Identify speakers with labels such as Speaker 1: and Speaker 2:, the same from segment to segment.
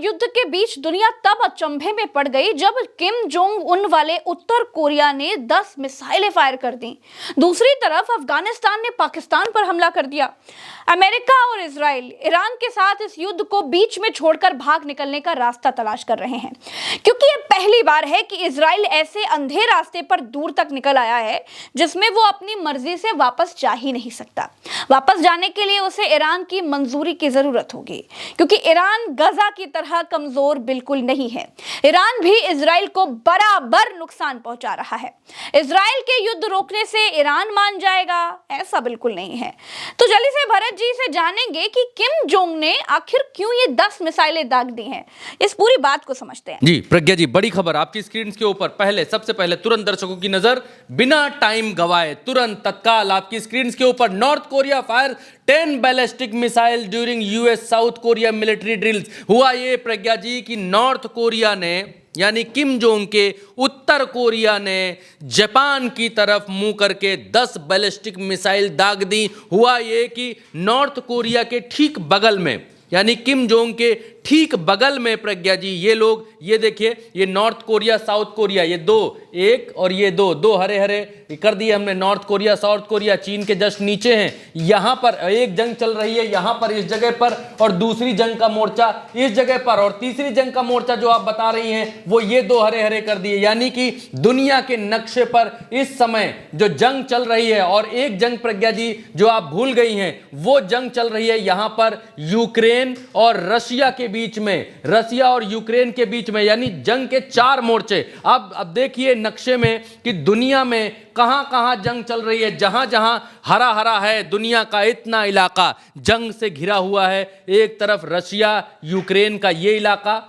Speaker 1: युद्ध के बीच दुनिया तब अचंभे में पड़ गई जब किम जोंग उन वाले उत्तर कोरिया ने 10 मिसाइलें फायर कर दी। दूसरी तरफ अफगानिस्तान ने पाकिस्तान पर हमला कर दिया। अमेरिका और इजराइल ईरान के साथ इस युद्ध को बीच में छोड़कर भाग निकलने का रास्ता तलाश कर रहे हैं, क्योंकि यह पहली बार है कि इजराइल ऐसे अंधे रास्ते पर दूर तक निकल आया है जिसमें वो अपनी मर्जी से वापस जा ही नहीं सकता। वापस जाने के लिए उसे ईरान की मंजूरी की जरूरत होगी, क्योंकि ईरान गजा की तरह कमजोर बिल्कुल नहीं है। ईरान भी इजराइल को बराबर नुकसान पहुंचा रहा है। इजराइल के युद्ध रोकने से ईरान मान जाएगा, ऐसा बिल्कुल नहीं है। तो जल्दी से भरत जी से जानेंगे कि किम जोंग ने आखिर क्यों ये 10 मिसाइलें दाग दी हैं। इस पूरी बात को समझते हैं।
Speaker 2: जी प्रज्ञा जी, बड़ी खबर आपकी स्क्रीन के ऊपर। सबसे पहले तुरंत दर्शकों की नजर बिना टाइम गवाए तुरंत तत्काल आपकी स्क्रीन के ऊपर। North Korea fire 10 ballistic missile during US South Korea military drills. हुआ ये प्रज्ञा जी कि नॉर्थ कोरिया ने यानी किम जोंग के उत्तर कोरिया ने जापान की तरफ मुंह करके 10 बैलिस्टिक मिसाइल दाग दी। हुआ ये कि नॉर्थ कोरिया के ठीक बगल में यानी किम जोंग के ठीक बगल में प्रज्ञा जी ये लोग, ये देखिए, ये नॉर्थ कोरिया साउथ कोरिया, ये दो, एक और ये दो हरे हरे कर दिए हमने। नॉर्थ कोरिया साउथ कोरिया चीन के जस्ट नीचे हैं। यहां पर एक जंग चल रही है, यहां पर इस जगह पर, और दूसरी जंग का मोर्चा इस जगह पर, और तीसरी जंग का मोर्चा जो आप बता रही हैं वो ये दो हरे हरे कर दिए। यानी कि दुनिया के नक्शे पर इस समय जो जंग चल रही है, और एक जंग प्रज्ञा जी जो आप भूल गई हैं, वो जंग चल रही है यहां पर यूक्रेन और रशिया के बीच में, रशिया और यूक्रेन के बीच में, यानी जंग के 4 मोर्चे। अब देखिए नक्शे में कि दुनिया में कहां कहां जंग चल रही है। जहां जहां हरा हरा है, दुनिया का इतना इलाका जंग से घिरा हुआ है। एक तरफ रशिया यूक्रेन का ये इलाका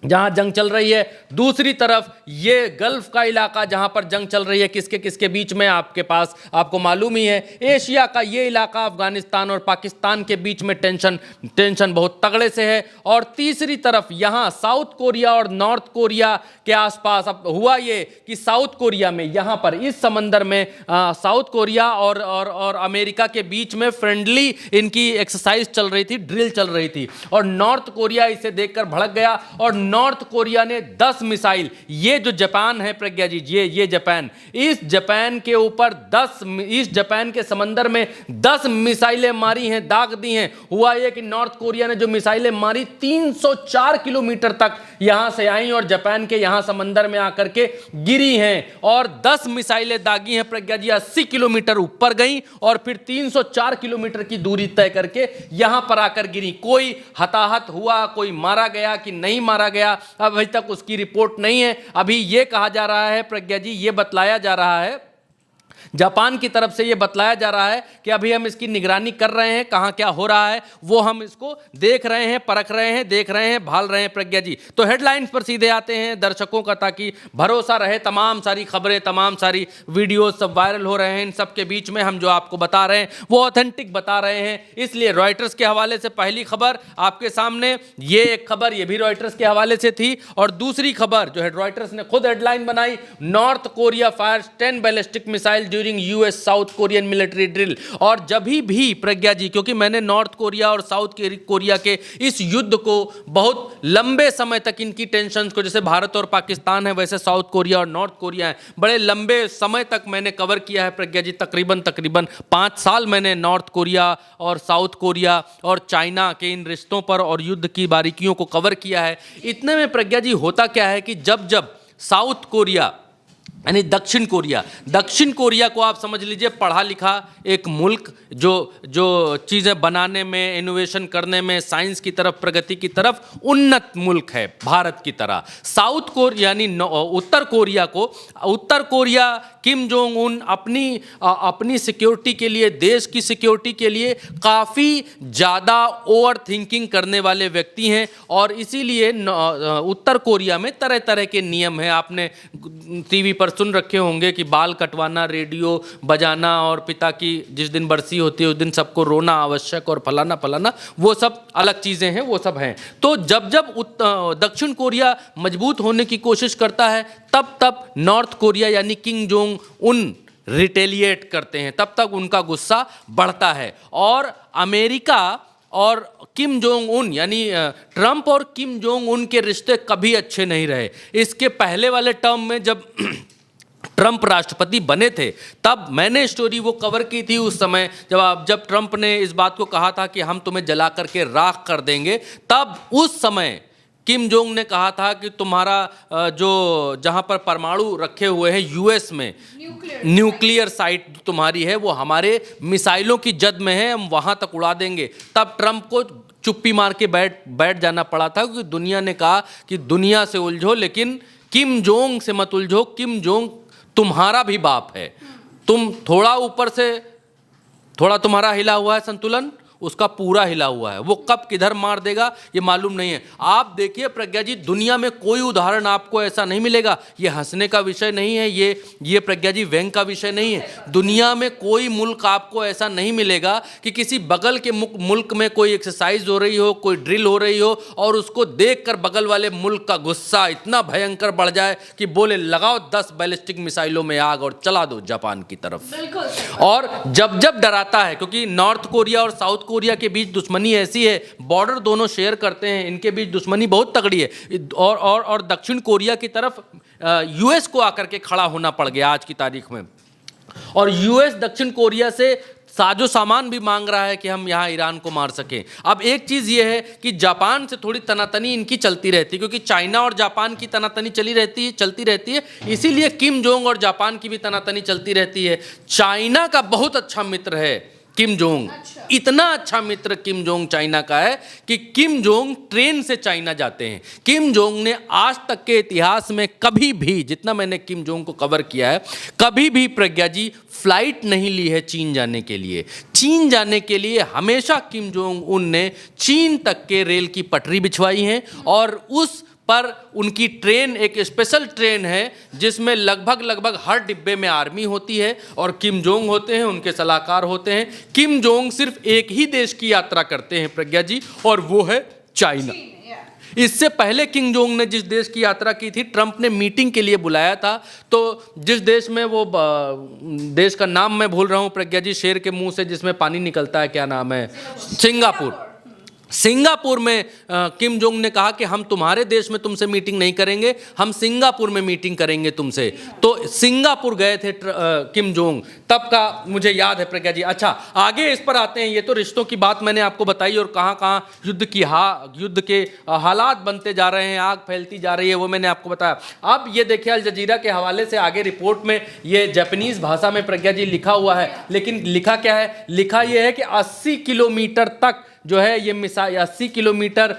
Speaker 2: जहां जंग चल रही है, दूसरी तरफ ये गल्फ का इलाका जहां पर जंग चल रही है। किसके किसके बीच में आपके पास, आपको मालूम ही है, एशिया का ये इलाका अफगानिस्तान और पाकिस्तान के बीच में टेंशन बहुत तगड़े से है। और तीसरी तरफ यहां साउथ कोरिया और नॉर्थ कोरिया के आसपास। अब हुआ ये कि साउथ कोरिया में यहां पर इस समंदर में साउथ कोरिया और अमेरिका के बीच में फ्रेंडली इनकी एक्सरसाइज चल रही थी, ड्रिल चल रही थी, और नॉर्थ कोरिया इसे देखकर भड़क गया और नॉर्थ कोरिया ने 10 मिसाइल, ये जो जापान है प्रज्ञा जी, ये जापान, इस जापान के ऊपर 10, इस जापान के समंदर में 10 मिसाइलें मारी हैं, दाग दी हैं। हुआ ये कि नॉर्थ कोरिया ने जो मिसाइलें मारी 304 किलोमीटर तक यहां से आई और जापान के यहां समंदर में आकर के गिरी हैं। और 10 मिसाइलें दागी हैं प्रज्ञा जी, 80 किलोमीटर ऊपर गई और फिर 304 किलोमीटर की दूरी तय करके यहां पर आकर गिरी। कोई हताहत हुआ, कोई मारा गया कि नहीं मारा गया, अभी तक उसकी रिपोर्ट नहीं है। अभी यह कहा जा रहा है प्रज्ञा जी, यह बतलाया जा रहा है, जापान की तरफ से यह बतलाया जा रहा है कि अभी हम इसकी निगरानी कर रहे हैं, कहां क्या हो रहा है वो हम इसको देख रहे हैं, परख रहे हैं, देख रहे हैं, भाल रहे हैं प्रज्ञा जी। तो हेडलाइंस पर सीधे आते हैं दर्शकों का, ताकि भरोसा रहे। तमाम सारी खबरें, तमाम सारी वीडियोस सब वायरल हो रहे हैं, इन सब के बीच में हम जो आपको बता रहे हैं वो ऑथेंटिक बता रहे हैं। इसलिए रॉयटर्स के हवाले से पहली खबर आपके सामने, ये एक खबर ये भी रॉयटर्स के हवाले से थी, और दूसरी खबर जो है रॉयटर्स ने खुद हेडलाइन बनाई, North Korea fires 10 ballistic missile during US South Korean military drill. और जब भी प्रज्ञा जी, क्योंकि मैंने नॉर्थ कोरिया और साउथ कोरिया के इस युद्ध को बहुत लंबे समय तक, इनकी टेंशन को, जैसे भारत और पाकिस्तान है वैसे साउथ कोरिया और नॉर्थ कोरिया है, बड़े लंबे समय तक मैंने कवर किया है प्रज्ञा जी। तकरीबन 5 साल मैंने नॉर्थ कोरिया और साउथ कोरिया और चाइना के इन रिश्तों पर और युद्ध की बारीकियों को कवर किया है। इतने में प्रज्ञा जी होता क्या है कि जब साउथ कोरिया यानी दक्षिण कोरिया को आप समझ लीजिए पढ़ा लिखा एक मुल्क, जो चीज़ें बनाने में, इनोवेशन करने में, साइंस की तरफ, प्रगति की तरफ उन्नत मुल्क है भारत की तरह। साउथ कोरिया यानी उत्तर कोरिया किम जोंग उन अपनी सिक्योरिटी के लिए, देश की सिक्योरिटी के लिए काफ़ी ज़्यादा ओवर थिंकिंग करने वाले व्यक्ति हैं, और इसीलिए उत्तर कोरिया में तरह तरह के नियम हैं। आपने टीवी पर सुन रखे होंगे कि बाल कटवाना, रेडियो बजाना, और पिता की जिस दिन बरसी होती है उस दिन सबको रोना आवश्यक, और फलाना, वो सब अलग चीज़ें हैं, वो सब हैं। तो जब दक्षिण कोरिया मजबूत होने की कोशिश करता है, तब नॉर्थ कोरिया यानी किम जोंग उन रिटेलिएट करते हैं, तब तक उनका गुस्सा बढ़ता है। और अमेरिका और किम जोंग उन यानी ट्रंप और किम जोंग उन के रिश्ते कभी अच्छे नहीं रहे। इसके पहले वाले टर्म में जब ट्रंप राष्ट्रपति बने थे तब मैंने स्टोरी वो कवर की थी उस समय जब ट्रंप ने इस बात को कहा था कि हम तुम्हें जला करके राख कर देंगे। तब उस समय किम जोंग ने कहा था कि तुम्हारा जो जहां पर परमाणु रखे हुए हैं यूएस में न्यूक्लियर साइट तुम्हारी है वो हमारे मिसाइलों की जद में है, हम वहां तक उड़ा देंगे। तब ट्रंप को चुप्पी मार के बैठ जाना पड़ा था क्योंकि दुनिया ने कहा कि दुनिया से उलझो लेकिन किम जोंग से मत उलझो, किम जोंग तुम्हारा भी बाप है। तुम थोड़ा ऊपर से थोड़ा तुम्हारा हिला हुआ है संतुलन, उसका पूरा हिला हुआ है, वो कब किधर मार देगा ये मालूम नहीं है। आप देखिए प्रज्ञा जी, दुनिया में कोई उदाहरण आपको ऐसा नहीं मिलेगा। ये हंसने का विषय नहीं है, ये प्रज्ञा जी व्यंग का विषय नहीं है। दुनिया में कोई मुल्क आपको ऐसा नहीं मिलेगा कि किसी बगल के मुल्क में कोई एक्सरसाइज हो रही हो, कोई ड्रिल हो रही हो और उसको देखकर बगल वाले मुल्क का गुस्सा इतना भयंकर बढ़ जाए कि बोले लगाओ 10 बैलिस्टिक मिसाइलों में आग और चला दो जापान की तरफ। और जब डराता है, क्योंकि नॉर्थ कोरिया और साउथ कोरिया के बीच दुश्मनी ऐसी है, बॉर्डर दोनों शेयर करते हैं, इनके बीच दुश्मनी बहुत तगड़ी है। और दक्षिण कोरिया की तरफ यूएस को आकर के खड़ा होना पड़ गया आज की तारीख में। और यूएस दक्षिण कोरिया से साजो सामान भी मांग रहा है कि हम यहाँ ईरान को मार सकें। अब एक चीज़ ये है कि जापान से थोड़ी तनातनी इनकी चलती रहती है, क्योंकि चाइना और जापान की तनातनी चलती रहती है, इसीलिए किम जोंग और जापान की भी तनातनी चलती रहती है। चाइना का बहुत अच्छा मित्र है किम जोंग, इतना अच्छा मित्र किम जोंग चाइना का है कि किम जोंग ट्रेन से चाइना जाते हैं। किम जोंग ने आज तक के इतिहास में कभी भी, जितना मैंने किम जोंग को कवर किया है, कभी भी प्रज्ञा जी फ्लाइट नहीं ली है चीन जाने के लिए। चीन जाने के लिए हमेशा किम जोंग उन ने चीन तक के रेल की पटरी बिछवाई है और उस पर उनकी ट्रेन एक स्पेशल ट्रेन है जिसमें लगभग हर डिब्बे में आर्मी होती है और किम जोंग होते हैं, उनके सलाहकार होते हैं। किम जोंग सिर्फ एक ही देश की यात्रा करते हैं प्रज्ञा जी, और वो है चाइना। इससे पहले किम जोंग ने जिस देश की यात्रा की थी, ट्रंप ने मीटिंग के लिए बुलाया था, तो जिस देश में, वो देश का नाम मैं भूल रहा हूँ प्रज्ञा जी, शेर के मुंह से जिसमें पानी निकलता है, क्या नाम है, सिंगापुर में किम जोंग ने कहा कि हम तुम्हारे देश में तुमसे मीटिंग नहीं करेंगे, हम सिंगापुर में मीटिंग करेंगे तुमसे। तो सिंगापुर गए थे किम जोंग, तब का मुझे याद है प्रज्ञा जी। अच्छा, आगे इस पर आते हैं। ये तो रिश्तों की बात मैंने आपको बताई और कहाँ कहाँ युद्ध के हालात बनते जा रहे हैं, आग फैलती जा रही है, वो मैंने आपको बताया। अब ये देखिए अल जजीरा के हवाले से आगे रिपोर्ट में ये जापानीज भाषा में प्रज्ञा जी लिखा हुआ है, लेकिन लिखा क्या है? लिखा ये है कि 80 किलोमीटर तक जो है ये मिसाइल, 80 किलोमीटर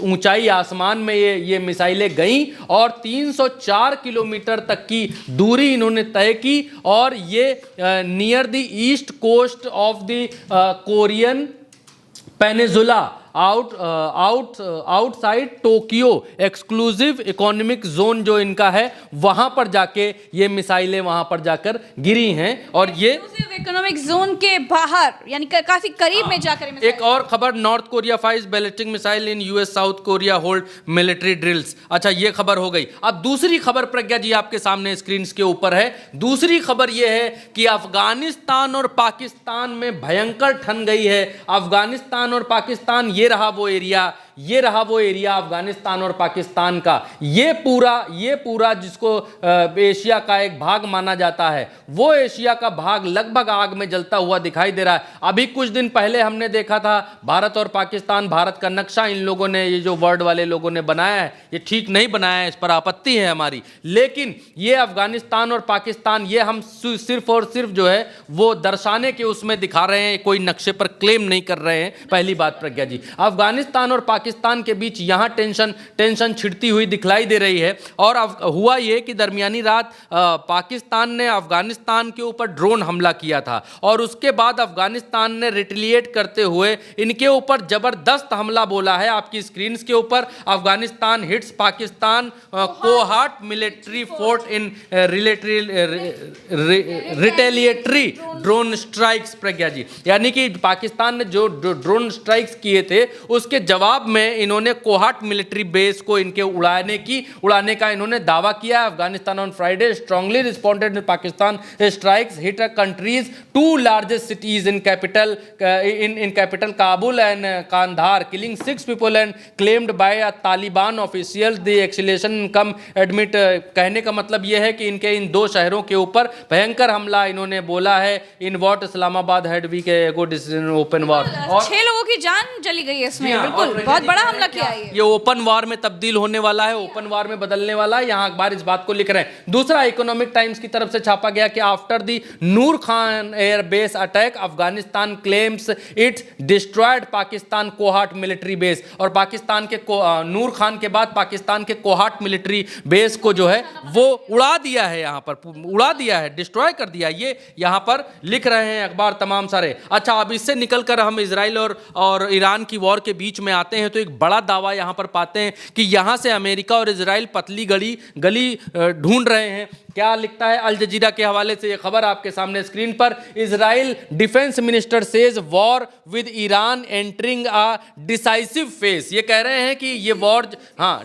Speaker 2: ऊंचाई आसमान में ये मिसाइलें गईं और 304 किलोमीटर तक की दूरी इन्होंने तय की, और ये near the east coast of the Korean peninsula outside Tokyo exclusive economic zone जो इनका है, वहां पर जाके ये मिसाइलें वहां पर जाकर गिरी हैं। और ये
Speaker 1: इकोनॉमिक जोन के बाहर यानी काफी करीब में जाकर।
Speaker 2: एक और खबर, North Korea fires ballistic missile in US, South Korea hold military drills. अच्छा, ये खबर हो गई। अब दूसरी खबर प्रज्ञा जी आपके सामने स्क्रीन के ऊपर है। दूसरी खबर ये है कि अफगानिस्तान और पाकिस्तान में भयंकर ठन गई है। अफगानिस्तान और पाकिस्तान, ये रहा वो एरिया अफगानिस्तान और पाकिस्तान का, ये पूरा जिसको एशिया का एक भाग माना जाता है, वो एशिया का भाग लगभग आग में जलता हुआ दिखाई दे रहा है। अभी कुछ दिन पहले हमने देखा था भारत और पाकिस्तान, भारत का नक्शा इन लोगों ने, ये जो वर्ड वाले लोगों ने बनाया है, ये ठीक नहीं बनाया है, इस पर आपत्ति है हमारी। लेकिन ये अफगानिस्तान और पाकिस्तान, ये हम सिर्फ और सिर्फ जो है वो दर्शाने के उसमें दिखा रहे हैं, कोई नक्शे पर क्लेम नहीं कर रहे हैं। पहली बात प्रज्ञा जी, अफगानिस्तान और पाकिस्तान के बीच यहां टेंशन छिड़ती हुई दिखलाई दे रही है। और हुआ यह कि दरमियानी रात पाकिस्तान ने अफगानिस्तान के ऊपर ड्रोन हमला किया था और उसके बाद अफगानिस्तान ने रिटेलिएट करते हुए इनके ऊपर जबरदस्त हमला बोला है। आपकी स्क्रीन के ऊपर, Afghanistan hits Pakistan Kohat military fort in retaliatory drone strikes Pragya ji, यानी कि पाकिस्तान ने जो ड्रोन स्ट्राइक्स किए थे उसके जवाब में इन्होंने कोहाट मिलिट्री बेस को इनके उड़ाने का इन्होंने दावा किया। Afghanistan on Friday strongly responded in Pakistan strikes hit a country's two largest cities in capital Kabul and Kandahar, killing 6 people and claimed by a Taliban official the acceleration come admit. कहने का मतलब यह है कि इनके इन 2 शहरों के ऊपर भयंकर हमला इन्होंने बोला है। इन वॉट इस्लामाबाद हैड वी के गुड ओपन वॉर, और
Speaker 1: 6 लोगों की जान चली गई है इसमें।
Speaker 2: और
Speaker 1: बिल्कुल बहुत बड़ा हमला किया है
Speaker 2: ये ओपन वार में तब्दील होने वाला है, ओपन वार में बदलने वाला है। यहाँ अखबार इस बात को लिख रहे हैं। दूसरा, इकोनॉमिक टाइम्स की तरफ से छापा गया कि after the Noor Khan air base attack Afghanistan claims it's destroyed Pakistan Kohat military base. और पाकिस्तान के नूर खान के बाद पाकिस्तान के कोहाट मिलिट्री बेस को जो है वो उड़ा दिया है, यहाँ पर उड़ा दिया है, डिस्ट्रॉय कर दिया। ये यहाँ पर लिख रहे हैं अखबार तमाम सारे। अच्छा, अब इससे निकलकर हम इजराइल और ईरान की वॉर के बीच में आते हैं तो एक बड़ा दावा यहाँ पर पाते हैं कि यहाँ से अमेरिका और इजराइल पतली गली ढूंढ रहे हैं। क्या लिखता है अल जजीरा के हवाले से ये खबर आपके सामने स्क्रीन पर। Israel defence minister says war with Iran entering a decisive phase. ये कह रहे हैं कि ये वॉर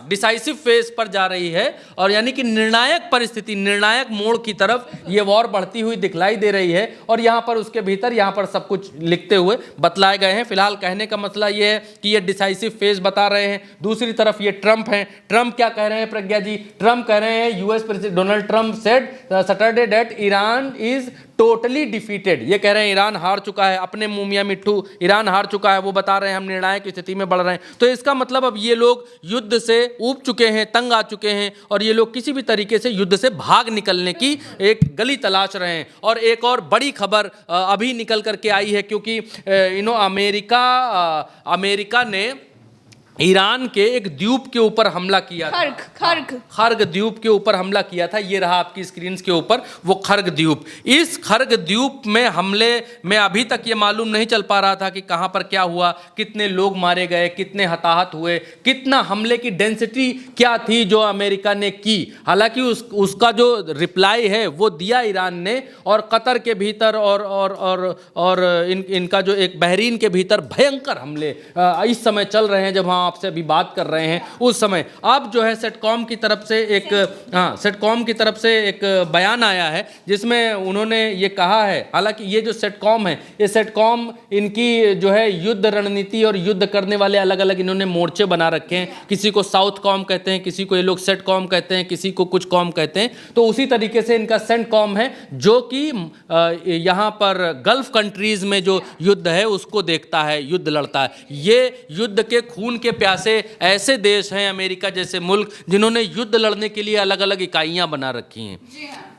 Speaker 2: डिसाइसिव फेज पर जा रही है, और यानी कि निर्णायक परिस्थिति, निर्णायक मोड़ की तरफ ये वॉर बढ़ती हुई दिखलाई दे रही है। और यहाँ पर उसके भीतर यहाँ पर सब कुछ लिखते हुए बतलाए गए हैं। फिलहाल कहने का मसला ये है कि ये डिसाइसिव फेज बता रहे हैं। दूसरी तरफ ये ट्रंप हैं। ट्रंप क्या कह रहे हैं प्रज्ञा जी? ट्रंप कह रहे हैं US president Donald Trump said Saturday that Iran is totally defeated. ये कह रहे हैं ईरान हार चुका है, अपने मुंह मियां मिट्ठू, ईरान हार चुका है। वो बता रहे हैं हम निर्णायक स्थिति में बढ़ रहे हैं। तो इसका मतलब अब ये लोग युद्ध से ऊब चुके हैं, तंग आ चुके हैं, और ये लोग किसी भी तरीके से युद्ध से भाग निकलने की एक गली तलाश रहे हैं। और एक और बड़ी खबर अभी निकल करके आई है, क्योंकि अमेरिका ने ईरान के एक द्वीप के ऊपर हमला किया था। खर्ग द्वीप के ऊपर हमला किया था। ये रहा आपकी स्क्रीन के ऊपर वो खर्ग द्वीप। इस खर्ग द्वीप में हमले में अभी तक ये मालूम नहीं चल पा रहा था कि कहां पर क्या हुआ, कितने लोग मारे गए, कितने हताहत हुए, कितना हमले की डेंसिटी क्या थी जो अमेरिका ने की। हालांकि उसका जो रिप्लाई है वो दिया ईरान ने, और कतर के भीतर और इनका जो एक बहरीन के भीतर भयंकर हमले इस समय चल रहे हैं। जब हम आपसे अभी बात कर रहे हैं उस समय अब जो है सेटकॉम की तरफ से एक बयान आया है जिसमें उन्होंने ये कहा है। हालांकि ये जो सेटकॉम है, ये सेटकॉम इनकी जो है युद्ध रणनीति और युद्ध करने वाले अलग अलग इन्होंने मोर्चे बना रखे हैं। किसी को साउथ कॉम कहते हैं, किसी को ये लोग सेटकॉम कहते हैं, किसी को कुछ कॉम कहते हैं। तो उसी तरीके से इनका सेंटकॉम है जो कि यहाँ पर गल्फ कंट्रीज में जो युद्ध है उसको देखता है, युद्ध लड़ता है। ये युद्ध के खून के प्यासे ऐसे देश हैं, अमेरिका जैसे मुल्क, जिन्होंने युद्ध लड़ने के लिए अलग अलग इकाइयां बना रखी हैं।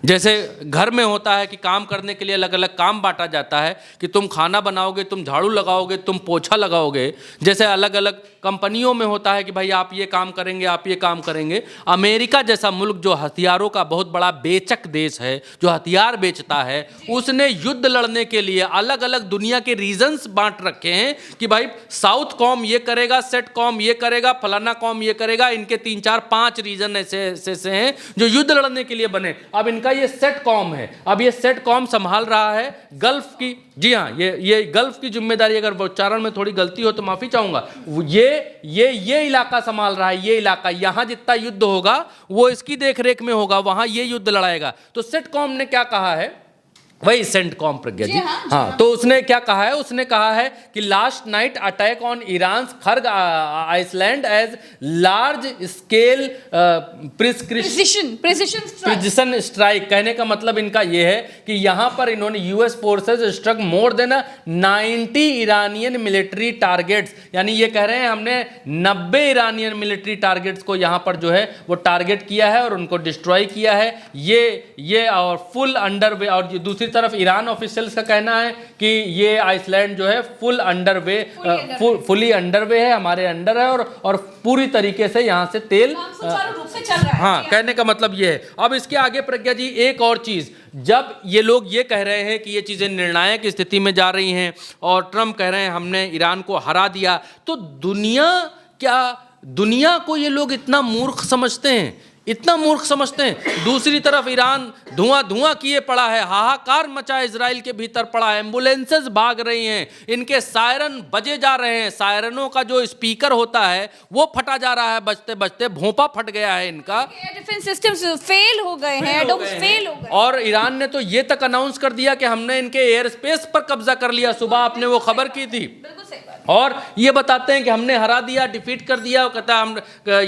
Speaker 2: जैसे घर में होता है कि काम करने के लिए अलग अलग काम बांटा जाता है कि तुम खाना बनाओगे, तुम झाड़ू लगाओगे, तुम पोछा लगाओगे। जैसे अलग अलग कंपनियों में होता है कि भाई आप ये काम करेंगे, आप ये काम करेंगे। अमेरिका जैसा मुल्क जो हथियारों का बहुत बड़ा बेचक देश है, जो हथियार बेचता है, उसने युद्ध लड़ने के लिए अलग अलग दुनिया के रीजन्स बांट रखे हैं कि भाई साउथ कॉम ये करेगा, सेट कॉम ये करेगा, फलाना कॉम ये करेगा। इनके 3 4 5 रीजन ऐसे हैं जो युद्ध लड़ने के लिए बने। अब इनका ये सेट कॉम है। अब ये सेट कॉम संभाल रहा है गल्फ की, जी हाँ, ये गल्फ की जिम्मेदारी, अगर उच्चारण में थोड़ी गलती हो तो माफी चाहूंगा। ये इलाका संभाल रहा है। ये इलाका, यहां जितना युद्ध होगा वो इसकी देखरेख में होगा, वहां ये युद्ध लड़ाएगा। तो सेट कॉम ने क्या कहा है, वही सेंटकॉम प्रज्ञा जी, हाँ। तो उसने क्या कहा है, उसने कहा है कि last night attack on Iran Kharg island as large scale precision strike. कहने का मतलब इनका यह है कि यहां पर इन्होंने US forces struck more than 90 Iranian military targets. यानी ये कह रहे हैं हमने 90 ईरानियन मिलिट्री टारगेट्स को यहां पर जो है वो टारगेट किया है और उनको डिस्ट्रॉय किया है। ये और फुल अंडरवे। और दूसरी तरफ ईरान ऑफिशियल्स का कहना है कि ये आइसलैंड जो है फुली अंडरवे है, हमारे अंडर है, और पूरी तरीके से यहां से तेल
Speaker 1: रूप से चल रहा है।
Speaker 2: हाँ, कहने का मतलब ये है। अब इसके आगे प्रज्ञा जी एक और चीज, जब ये लोग ये कह रहे हैं कि ये चीजें निर्णायक स्थिति में जा रही हैं और ट्रंप कह रहे हैं हमने ईरान को हरा दिया, तो दुनिया को ये लोग इतना मूर्ख समझते हैं? इतना मूर्ख समझते हैं। दूसरी तरफ ईरान धुआं धुआं किए पड़ा है, हाहाकार मचा इजराइल के भीतर पड़ा है, एम्बुलेंसेस भाग रही हैं, इनके सायरन बजे जा रहे हैं, सायरनों का जो स्पीकर होता है वो फटा जा रहा है, बजते बजते भोंपा फट गया है इनका।
Speaker 1: डिफेंस सिस्टम्स फेल हो गए हैं, एडोम्स फेल हो गए।
Speaker 2: और ईरान ने तो ये तक अनाउंस कर दिया कि हमने इनके एयर स्पेस पर कब्जा कर लिया। सुबह आपने वो खबर की थी।
Speaker 1: बिल्कुल सही बात।
Speaker 2: और ये बताते हैं कि हमने हरा दिया, डिफीट कर दिया, वो कहता है हम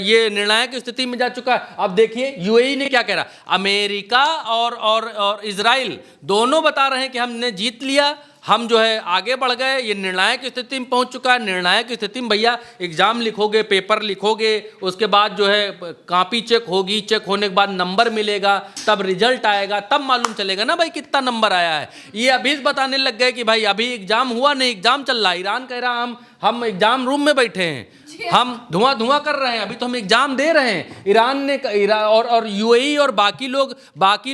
Speaker 2: ये निर्णायक स्थिति में जा चुका है। अब देखिए यूएई ने क्या कह रहा, अमेरिका और इजराइल दोनों बता रहे हैं कि हमने जीत लिया, हम जो है आगे बढ़ गए, ये निर्णायक स्थिति में पहुंच चुका है। निर्णायक स्थिति में भैया एग्जाम लिखोगे, पेपर लिखोगे, उसके बाद जो है कॉपी चेक होगी, चेक होने के बाद नंबर मिलेगा, तब रिजल्ट आएगा, तब मालूम चलेगा ना भाई कितना नंबर आया है। ये अभी बताने लग गए कि भाई अभी एग्जाम हुआ नहीं, एग्जाम चल रहा है। ईरान कह रहा हम एग्जाम रूम में बैठे हैं, हम धुआं धुआं कर रहे हैं, अभी तो हम एग्जाम दे रहे हैं। ईरान ने और यूएई और बाकी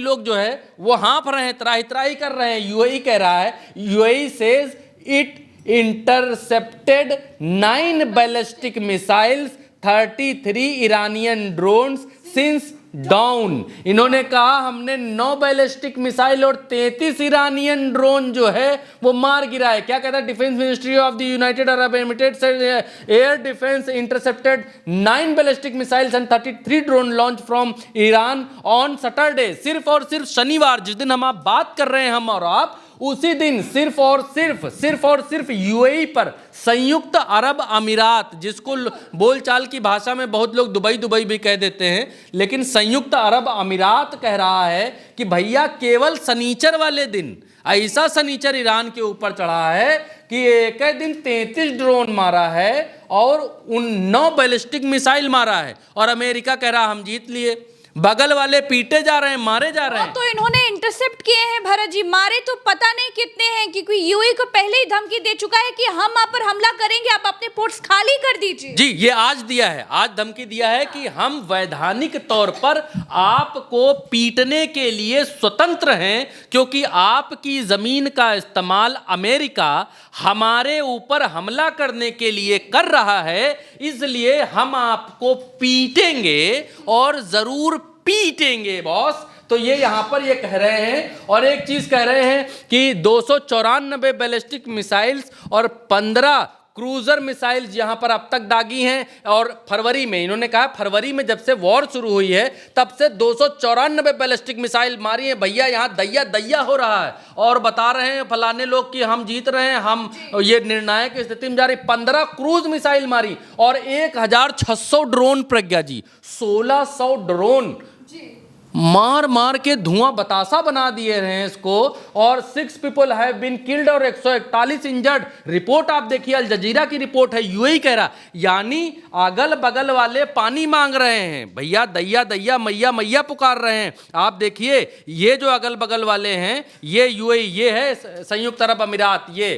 Speaker 2: लोग जो है वो हाँफ रहे हैं, त्राही त्राही कर रहे हैं। यूएई कह रहा है, UAE says it intercepted 9 ballistic missiles, 33 Iranian drones since down. इन्होंने कहा हमने 9 बैलिस्टिक मिसाइल और 33 ईरानियन ड्रोन जो है वो मार गिरा है। क्या कहता है defence ministry of the United Arab Emirates, air defence intercepted 9 ballistic missiles and 33 drone launch from Iran on Saturday. सिर्फ और सिर्फ शनिवार, जिस दिन हम आप बात कर रहे हैं हम और आप, उसी दिन सिर्फ और सिर्फ यूएई पर, संयुक्त अरब अमीरात, जिसको बोलचाल की भाषा में बहुत लोग दुबई भी कह देते हैं, लेकिन संयुक्त अरब अमीरात कह रहा है कि भैया केवल शनिचर वाले दिन ऐसा शनिचर ईरान के ऊपर चढ़ा है कि एक ही दिन 33 ड्रोन मारा है और उन 9 बैलिस्टिक मिसाइल मारा है। और अमेरिका कह रहा हम जीत लिए, बगल वाले पीटे जा रहे हैं, मारे जा रहे हैं।
Speaker 1: तो इन्होंने इंटरसेप्ट किए हैं भरत जी, मारे तो पता नहीं कितने हैं, क्योंकि यूएई को पहले ही धमकी दे चुका है कि हम आप पर हमला करेंगे, आप अपने पोर्ट्स खाली कर दीजिए।
Speaker 2: जी, ये आज दिया है, आज धमकी दिया है कि हम वैधानिक तौर पर आपको पीटने के लिए स्वतंत्र हैं, क्योंकि आपकी जमीन का इस्तेमाल अमेरिका हमारे ऊपर हमला करने के लिए कर रहा है, इसलिए हम आपको पीटेंगे और जरूर पीटेंगे बॉस। तो ये यहां पर ये कह रहे हैं। और एक चीज कह रहे हैं कि 294 बैलिस्टिक मिसाइल्स और 15 क्रूजर मिसाइल्स यहां पर अब तक दागी हैं। और फरवरी में इन्होंने कहा, फरवरी में जब से वॉर शुरू हुई है तब से 294 बैलिस्टिक मिसाइल मारी है। भैया यहां दैया हो रहा है और बता रहे हैं फलाने लोग कि हम जीत रहे हैं, हम ये निर्णायक स्थिति में जा रही। 15 क्रूज मिसाइल मारी और 1600 ड्रोन, प्रज्ञा जी 1600 ड्रोन मार मार के धुआं बतासा बना दिए हैं इसको। और 6 पीपल हैव बीन किल्ड और 141 इंजर्ड। रिपोर्ट आप देखिए, अल जजीरा की रिपोर्ट है, यूएई कह रहा, यानी अगल बगल वाले पानी मांग रहे हैं भैया, दैया मैया मैया पुकार रहे हैं। आप देखिए ये जो अगल बगल वाले हैं, ये यूएई, ये है संयुक्त अरब अमीरात, ये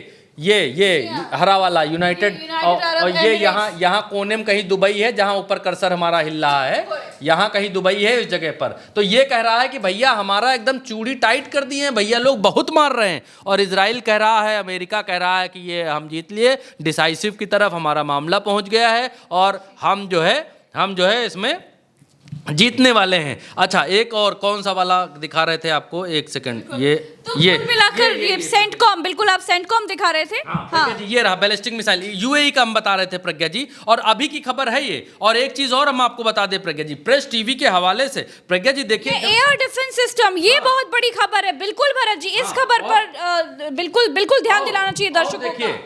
Speaker 2: हरा वाला यूनाइटेड, और ये यहाँ कोने में कहीं दुबई है, जहां ऊपर कर्सर हमारा हिल रहा है, यहाँ कहीं दुबई है इस जगह पर। तो ये कह रहा है कि भैया हमारा एकदम चूड़ी टाइट कर दिए हैं भैया, लोग बहुत मार रहे हैं। और इजराइल कह रहा है, अमेरिका कह रहा है कि ये हम जीत लिए, डिसाइसिव की तरफ हमारा मामला पहुंच गया है और हम जो है इसमें जीतने वाले हैं। अच्छा, एक और कौन सा वाला दिखा रहे थे आपको, एक सेकंड, ये
Speaker 1: मिलाकर ये सेंटकॉम, बिल्कुल आप सेंटकॉम दिखा रहे थे।
Speaker 2: हाँ। ये रहा बैलिस्टिक मिसाइल, यूएई का हम बता रहे थे प्रज्ञा जी, और अभी की खबर है ये। और एक चीज और हम आपको बता दें प्रज्ञा जी, प्रेस टीवी के हवाले से, प्रज्ञा जी देखिए
Speaker 1: एयर डिफेंस सिस्टम, ये बहुत बड़ी खबर है। बिल्कुल भरत जी, इस खबर पर बिल्कुल ध्यान दिलाना चाहिए दर्शकों को।
Speaker 2: देखिए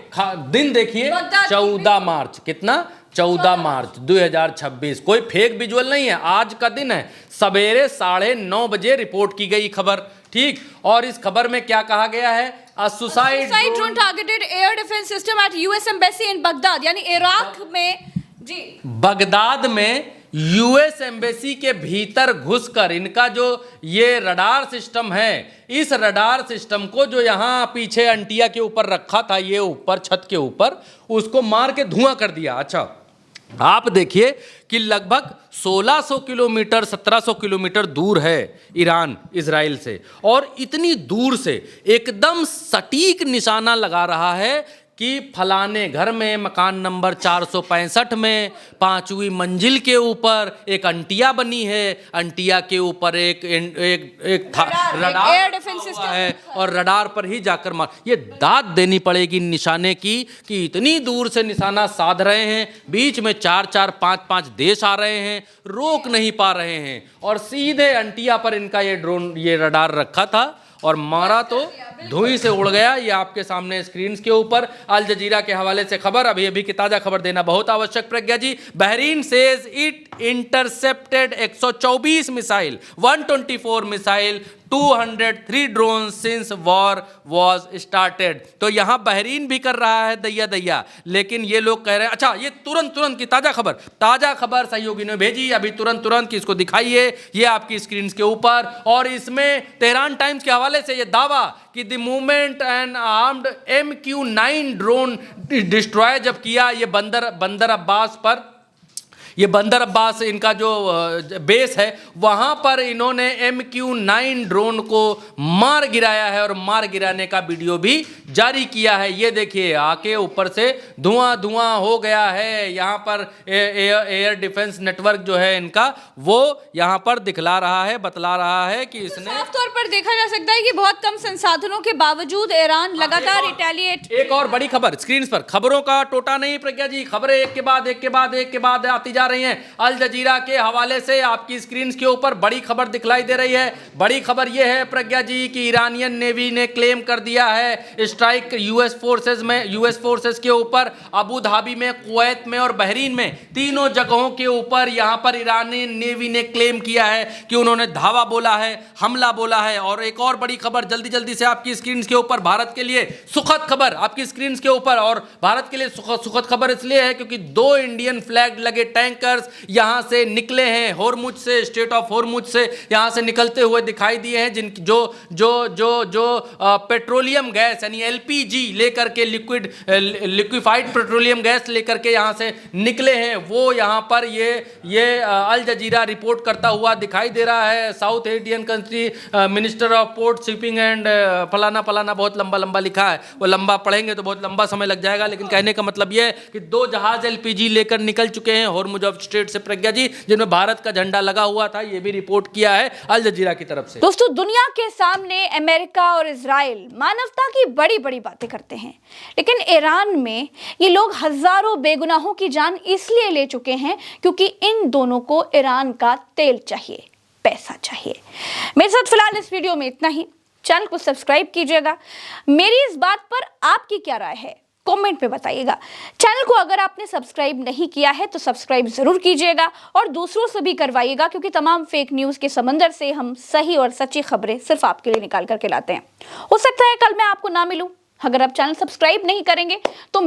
Speaker 2: दिन देखिए, 14 मार्च, कितना 14 मार्च 2026, कोई फेक विजुअल नहीं है, आज का दिन है। सवेरे 9:30 बजे रिपोर्ट की गई खबर, ठीक। और इस खबर में क्या कहा गया है, suicide
Speaker 1: drone targeted air defence system at US embassy in Baghdad, यानी इराक में, जी
Speaker 2: बगदाद में यूएस एम्बेसी के भीतर घुसकर इनका जो ये रडार सिस्टम है, इस रडार सिस्टम को जो यहाँ पीछे अंटिया के ऊपर रखा था, ये ऊपर छत के ऊपर, उसको मार के धुआं कर दिया। अच्छा, आप देखिए कि लगभग 1600 किलोमीटर 1700 किलोमीटर दूर है ईरान इजराइल से, और इतनी दूर से एकदम सटीक निशाना लगा रहा है कि फलाने घर में मकान नंबर 465 में 5वीं मंजिल के ऊपर एक अंटिया बनी है, अंटिया के ऊपर एक रडार
Speaker 1: एयर डिफेंस सिस्टम
Speaker 2: है और रडार पर ही जाकर मार। ये दाद देनी पड़ेगी निशाने की कि इतनी दूर से निशाना साध रहे हैं, बीच में 4-4, 5-5 देश आ रहे हैं, रोक नहीं पा रहे हैं और सीधे अंटिया पर इनका ये ड्रोन, ये रडार रखा था और मारा तो धुएं से उड़ गया। ये आपके सामने स्क्रीन के ऊपर अल जजीरा के हवाले से खबर, अभी की ताजा खबर देना बहुत आवश्यक। Pragya ji, Bahrain says it intercepted 124 missile, 124 missile, 203 drone since war was started. तो यहां बहरीन भी कर रहा है दैया, लेकिन ये लोग कह रहे हैं अच्छा ये तुरंत की ताजा खबर सहयोगी ने भेजी, अभी तुरंत की इसको दिखाइए, ये आपकी स्क्रीन के ऊपर। और इसमें तेहरान टाइम्स के हवाले से ये दावा कि the movement and armed MQ-9 drone destroy जब किया ये बंदर अब्बास पर, ये बंदर अब्बास इनका जो बेस है वहां पर इन्होंने MQ-9 ड्रोन को मार गिराया है और मार गिराने का वीडियो भी जारी किया है। ये देखिए आके ऊपर से धुआं हो गया है। यहाँ पर एयर डिफेंस नेटवर्क जो है इनका वो यहाँ पर दिखला रहा है, बतला रहा है कि इसने
Speaker 1: साफ तौर पर देखा जा सकता है कि बहुत कम संसाधनों के बावजूद ईरान लगातार रिटेलिएट।
Speaker 2: एक और बड़ी खबर स्क्रीन पर, खबरों का टोटा नहीं प्रज्ञा जी, खबरें एक के बाद आती जा रही हैं। अल जजीरा के हवाले से आपकी स्क्रीन के ऊपर बड़ी खबर दिखलाई दे रही है। बड़ी खबर यह है प्रज्ञा जी कि ईरानियन नेवी ने क्लेम कर दिया है स्ट्राइक यूएस फोर्सेस के ऊपर, अबू धाबी में, कुवैत में और बहरीन में, तीनों जगहों के ऊपर यहां पर ईरानी नेवी ने क्लेम किया है कि उन्होंने धावा बोला है, हमला बोला है। और एक और बड़ी खबर जल्दी से आपकी स्क्रीन के ऊपर, भारत के लिए सुखद खबर आपकी स्क्रीन के ऊपर। और भारत के लिए सुखद खबर इसलिए है क्योंकि 2 इंडियन फ्लैग लगे टैंकर्स यहां से निकले हैं, होर्मुज से, स्ट्रेट ऑफ होर्मुज से यहां से निकलते हुए दिखाई दिए हैं, जिन जो पेट्रोलियम गैस यानी LPG लेकर के लिक्विफाइड पेट्रोलियम गैस लेकर के यहां से निकले हैं, वो यहां पर ये अल जजीरा रिपोर्ट करता हुआ दिखाई दे रहा है। South Asian country minister of port shipping and फलाना बहुत लंबा लिखा है, वो लंबा पढ़ेंगे तो बहुत लंबा समय लग जाएगा, लेकिन कहने का मतलब ये है कि 2 जहाज LPG लेकर निकल चुके हैं होर्मुज ऑफ स्ट्रेट से प्रज्ञा जी, जिनमें भारत का झंडा लगा हुआ था। ये भी रिपोर्ट किया है अल जजीरा की तरफ से।
Speaker 1: दोस्तों, दुनिया के सामने अमेरिका और इजराइल मानवता की बड़ी बातें करते हैं, लेकिन ईरान में ये लोग हजारों बेगुनाहों की जान इसलिए ले चुके हैं क्योंकि इन दोनों को ईरान का तेल चाहिए, पैसा चाहिए। मेरे साथ फिलहाल इस वीडियो में इतना ही। चैनल को सब्सक्राइब कीजिएगा। मेरी इस बात पर आपकी क्या राय है कमेंट में बताइएगा। चैनल को अगर आपने सब्सक्राइब नहीं किया है तो सब्सक्राइब जरूर कीजिएगा और दूसरों से भी करवाइएगा, क्योंकि तमाम फेक न्यूज़ के समंदर से हम सही और सच्ची खबरें सिर्फ आपके लिए निकाल करके लाते हैं। हो सकता है कल मैं आपको ना मिलूं, अगर आप चैनल सब्सक्राइब नहीं करेंगे तो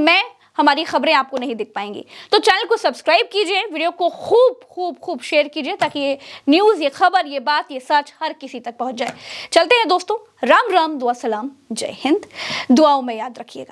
Speaker 1: हमारी खबरें आपको नहीं दिख पाएंगी। तो चैनल को सब्सक्राइब कीजिए, वीडियो को खूब शेयर कीजिए ताकि ये न्यूज़, ये खबर, ये बात, ये सच हर किसी तक पहुंच जाए। चलते हैं दोस्तों, राम दुआ सलाम, जय हिंद। दुआओं में याद रखिएगा।